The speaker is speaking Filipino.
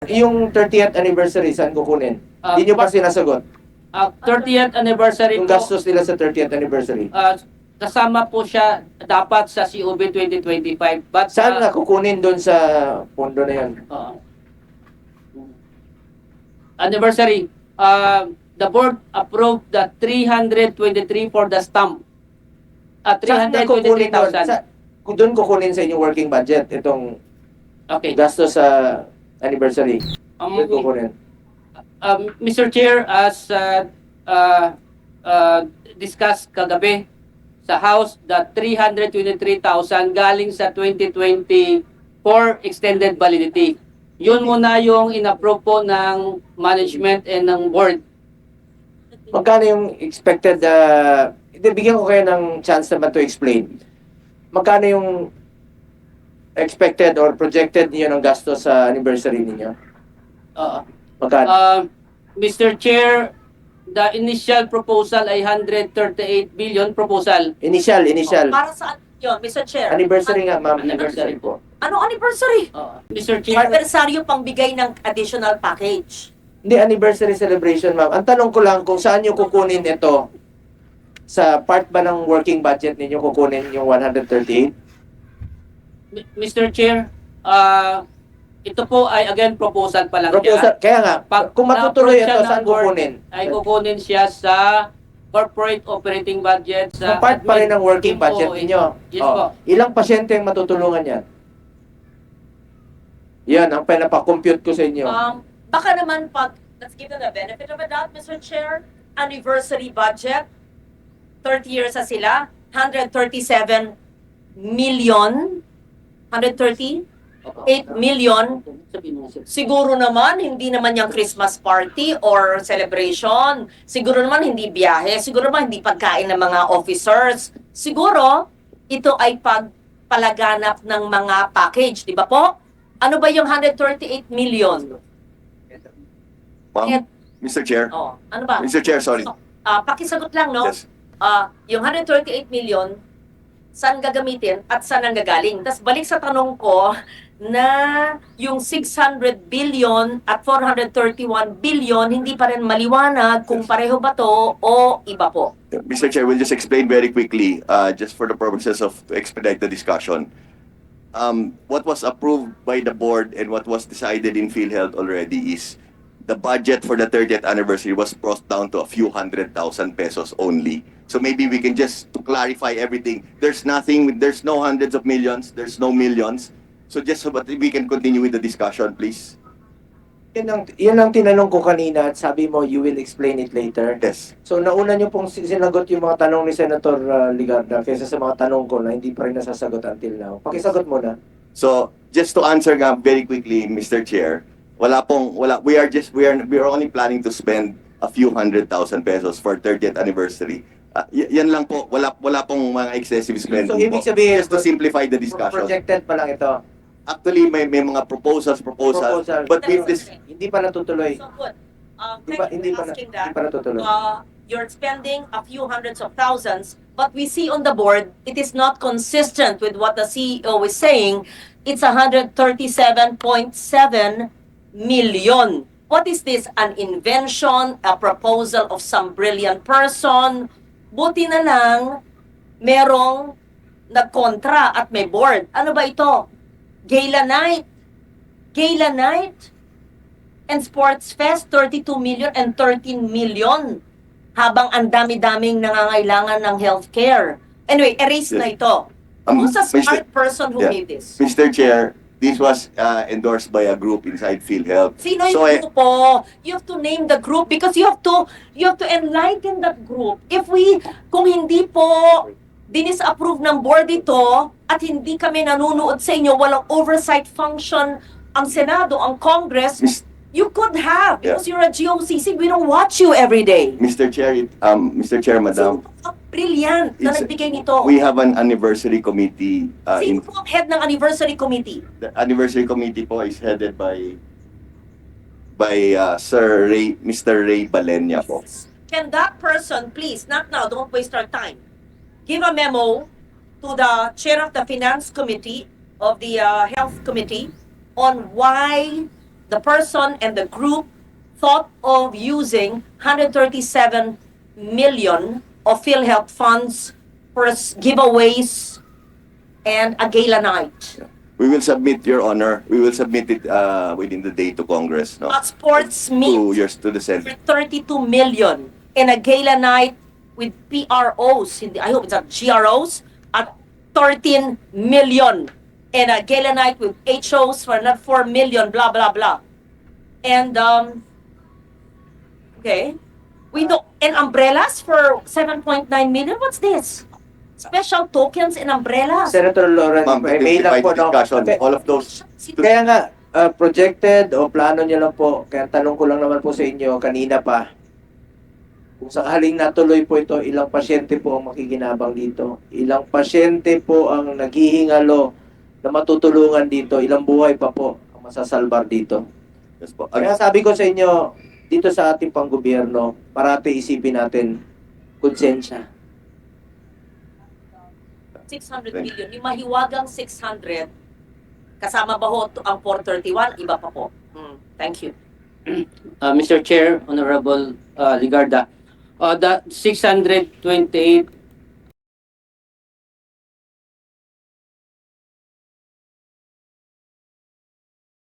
yung 30th anniversary, saan kukunin? Hindi nyo pa sinasagot. 30th anniversary Yung po, gastos nila sa 30th anniversary. kasama po siya dapat sa COB 2025. But, Saan na kukunin doon sa pondo na yan? Anniversary, the board approved the 323 for the stamp. Saan na kukunin doon? 323,000. Doon kukunin sa inyong working budget itong Okay. gastos sa anniversary. Doon kukunin. Mr. Chair, as discussed kagabi sa House, the 323,000 galing sa 2020 for extended validity. Yun muna yung in-approve po ng management and ng board. Magkano yung expected, bigyan ko kayo ng chance naman to explain. Magkano yung expected or projected niyo ng gastos sa anniversary ninyo? Magkano? Mr. Chair, the initial proposal ay 138 billion proposal. Initial. Para saan yun, Mr. Chair? Anniversary nga, ma'am. Anniversary po. Ano anniversary? Mr. Chair, Anniversaryo pang bigay ng additional package. Hindi, anniversary celebration, ma'am. Ang tanong ko lang kung saan nyo kukunin ito? Sa part ba ng working budget ninyo kukunin yung 138? Mr. Chair, ito po ay again proposal pa lang Proposal, siya. kaya nga, kung matutuloy na-approve siya ito, saan ng board, kukunin? Ay kukunin siya sa corporate operating budget Sa part pa rin ng working admin budget po. ninyo. Yes po. Ilang pasyente ang matutulungan yan? Yan, ang pinapakompute ko sa inyo. Baka naman pag, let's give them the benefit of the doubt, Mr. Chair, anniversary budget, 30 years na sila, 137 million, 138 million, siguro naman, hindi naman yung Christmas party or celebration. Siguro naman hindi biyahe. Siguro naman hindi pagkain ng mga officers. Siguro, ito ay pagpalaganap ng mga package. Di ba po? Ano ba yung 138 million? Ma'am, Mr. Chair. Oh, ano ba? Mr. Chair, sorry. Pakisagot lang, no? Yes. Yung 138 million, saan gagamitin at saan ang gagaling? Tapos balik sa tanong ko na yung 600 billion at 431 billion, hindi pa rin maliwanag kung pareho ba to o iba po. Mr. Chair, we'll just explain very quickly, just for the purposes of to expedite the discussion. What was approved by the board and what was decided in PhilHealth already is the budget for the 30th anniversary was brought down to a few 100,000 pesos only. So maybe we can just to clarify everything. There's nothing, there's no hundreds of millions, there's no millions. So just so that we can continue with the discussion, please. Yan ang tinanong ko kanina at sabi mo, you will explain it later. Yes. So nauna nyo pong sinagot yung mga tanong ni Senator Ligarda kaysa sa mga tanong ko na hindi pa rin nasasagot until now. Pakisagot muna. So just to answer nga very quickly, Mr. Chair, we are only planning to spend a few 100,000 pesos for 30th anniversary. Yan lang po, wala pong mga excessive spending So ibig po. sabihin, Just to simplify the discussion. projected pa lang ito. Actually, may mga proposals, Proposal. but with this, Hindi pa natutuloy. So good. Di ba, Thank you for asking hindi that. pa natutuloy. You're spending a few hundreds of thousands, but we see on the board, it is not consistent with what the CEO is saying. It's 137.7 million. What is this? An invention? A proposal of some brilliant person? Buti na lang, merong nagkontra at may board. Ano ba ito? Gala night. Gala night. And Sports Fest, 32 million and 13 million. Habang ang dami-daming nangangailangan ng healthcare. Anyway, erase na ito. Who's a smart person who yeah. made this? Mr. Chair, this was endorsed by a group inside PhilHealth. Sino So, yung grupo? You have to name the group because you have to enlighten that group. Kung hindi po dinis-approve ng board ito at hindi kami nanonood sa inyo, walang oversight function ang Senado, ang Congress, you could have because you're a GOCC. We don't watch you every day. Mr. Chair, Madam, Brilliant na It's- nagbigay nito. we have an anniversary committee. Sino po ang head ng anniversary committee? The anniversary committee po is headed by Mr. Ray Balenya po. Can that person, please, not now, don't waste our time, give a memo to the chair of the finance committee, of the health committee, on why the person and the group thought of using 137 million of PhilHealth funds for giveaways and a gala night. We will submit, Your Honor. We will submit it within the day to Congress. No? A sports To meet to the Senate. for 32 million and a gala night with PROs, I hope it's not GROs, at 13 million. And a gala night with HOs for not 4 million, blah, blah, blah. And, okay. We don't, and umbrellas for 7.9 million? What's this? Special tokens and umbrellas? Senator Lawrence, Ma'am, may lang po, no? discussion, Okay. all of those. Kaya nga, projected o plano niyo lang po, kaya tanong ko lang naman po sa inyo kanina pa, kung sakaling natuloy po ito, ilang pasyente po ang makikinabang dito? Ilang pasyente po ang naghihingalo na matutulungan dito? Ilang buhay pa po ang masasalbar dito? Yes po. Kaya sabi ko sa inyo, dito sa ating panggobyerno, parati isipin natin, konsensya. 600 million. Yung mahiwagang 600, kasama ba ho ang 431? Iba pa po. Thank you. Mr. Chair, Honorable Ligarda, the 628